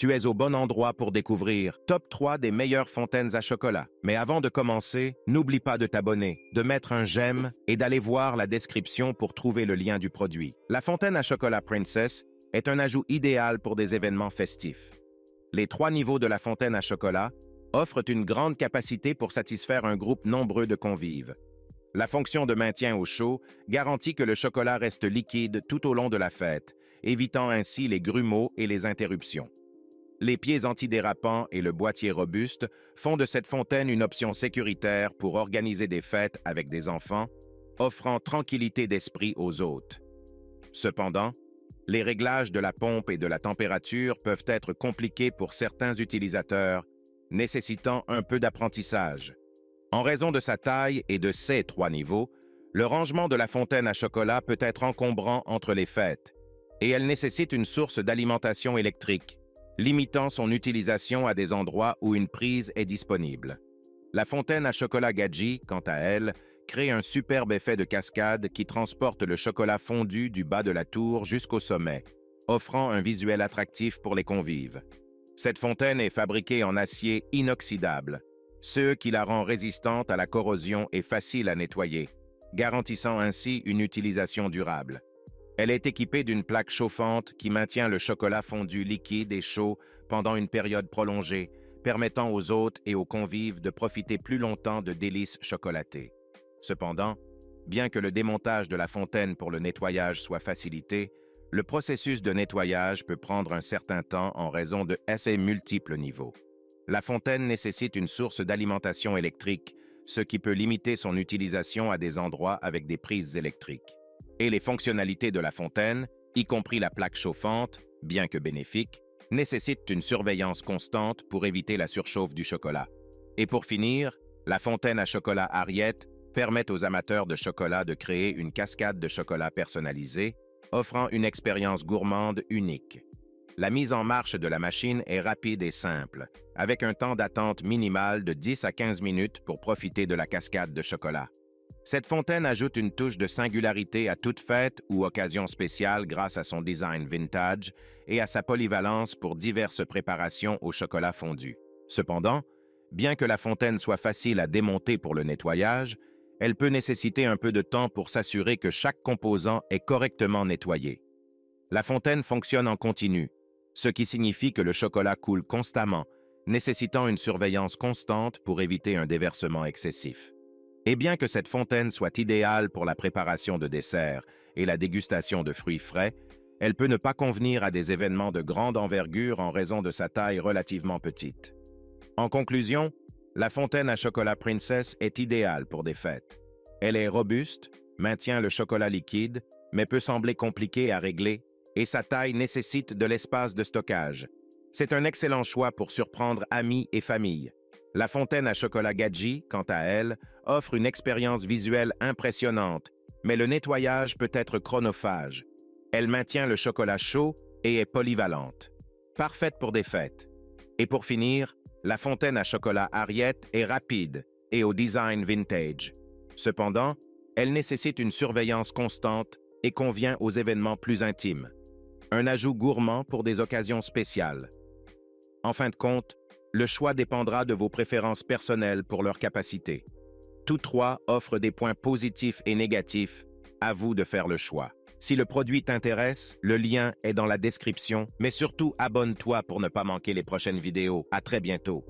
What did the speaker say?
Tu es au bon endroit pour découvrir Top 3 des meilleures fontaines à chocolat. Mais avant de commencer, n'oublie pas de t'abonner, de mettre un j'aime et d'aller voir la description pour trouver le lien du produit. La fontaine à chocolat Princess est un ajout idéal pour des événements festifs. Les 3 niveaux de la fontaine à chocolat offrent une grande capacité pour satisfaire un groupe nombreux de convives. La fonction de maintien au chaud garantit que le chocolat reste liquide tout au long de la fête, évitant ainsi les grumeaux et les interruptions. Les pieds antidérapants et le boîtier robuste font de cette fontaine une option sécuritaire pour organiser des fêtes avec des enfants, offrant tranquillité d'esprit aux hôtes. Cependant, les réglages de la pompe et de la température peuvent être compliqués pour certains utilisateurs, nécessitant un peu d'apprentissage. En raison de sa taille et de ses 3 niveaux, le rangement de la fontaine à chocolat peut être encombrant entre les fêtes, et elle nécessite une source d'alimentation électrique, limitant son utilisation à des endroits où une prise est disponible. La fontaine à chocolat Gadji, quant à elle, crée un superbe effet de cascade qui transporte le chocolat fondu du bas de la tour jusqu'au sommet, offrant un visuel attractif pour les convives. Cette fontaine est fabriquée en acier inoxydable, ce qui la rend résistante à la corrosion et facile à nettoyer, garantissant ainsi une utilisation durable. Elle est équipée d'une plaque chauffante qui maintient le chocolat fondu liquide et chaud pendant une période prolongée, permettant aux hôtes et aux convives de profiter plus longtemps de délices chocolatées. Cependant, bien que le démontage de la fontaine pour le nettoyage soit facilité, le processus de nettoyage peut prendre un certain temps en raison de ses multiples niveaux. La fontaine nécessite une source d'alimentation électrique, ce qui peut limiter son utilisation à des endroits avec des prises électriques. Et les fonctionnalités de la fontaine, y compris la plaque chauffante, bien que bénéfique, nécessitent une surveillance constante pour éviter la surchauffe du chocolat. Et pour finir, la fontaine à chocolat Ariette permet aux amateurs de chocolat de créer une cascade de chocolat personnalisée, offrant une expérience gourmande unique. La mise en marche de la machine est rapide et simple, avec un temps d'attente minimal de 10 à 15 minutes pour profiter de la cascade de chocolat. Cette fontaine ajoute une touche de singularité à toute fête ou occasion spéciale grâce à son design vintage et à sa polyvalence pour diverses préparations au chocolat fondu. Cependant, bien que la fontaine soit facile à démonter pour le nettoyage, elle peut nécessiter un peu de temps pour s'assurer que chaque composant est correctement nettoyé. La fontaine fonctionne en continu, ce qui signifie que le chocolat coule constamment, nécessitant une surveillance constante pour éviter un déversement excessif. Et bien que cette fontaine soit idéale pour la préparation de desserts et la dégustation de fruits frais, elle peut ne pas convenir à des événements de grande envergure en raison de sa taille relativement petite. En conclusion, la fontaine à chocolat Princess est idéale pour des fêtes. Elle est robuste, maintient le chocolat liquide, mais peut sembler compliquée à régler, et sa taille nécessite de l'espace de stockage. C'est un excellent choix pour surprendre amis et famille. La fontaine à chocolat Gadji, quant à elle, offre une expérience visuelle impressionnante, mais le nettoyage peut être chronophage. Elle maintient le chocolat chaud et est polyvalente. Parfaite pour des fêtes. Et pour finir, la fontaine à chocolat Ariette est rapide et au design vintage. Cependant, elle nécessite une surveillance constante et convient aux événements plus intimes. Un ajout gourmand pour des occasions spéciales. En fin de compte, le choix dépendra de vos préférences personnelles pour leur capacité. Tous 3 offrent des points positifs et négatifs. À vous de faire le choix. Si le produit t'intéresse, le lien est dans la description, mais surtout abonne-toi pour ne pas manquer les prochaines vidéos. À très bientôt.